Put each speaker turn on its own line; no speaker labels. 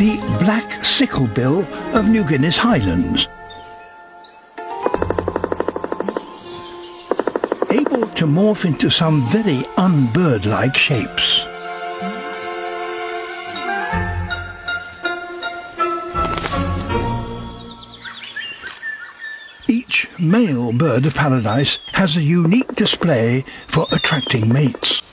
the black sicklebill of New Guinea's highlands. Able to morph into some very unbird-like shapes. Each male bird of paradise has a unique display for attracting mates.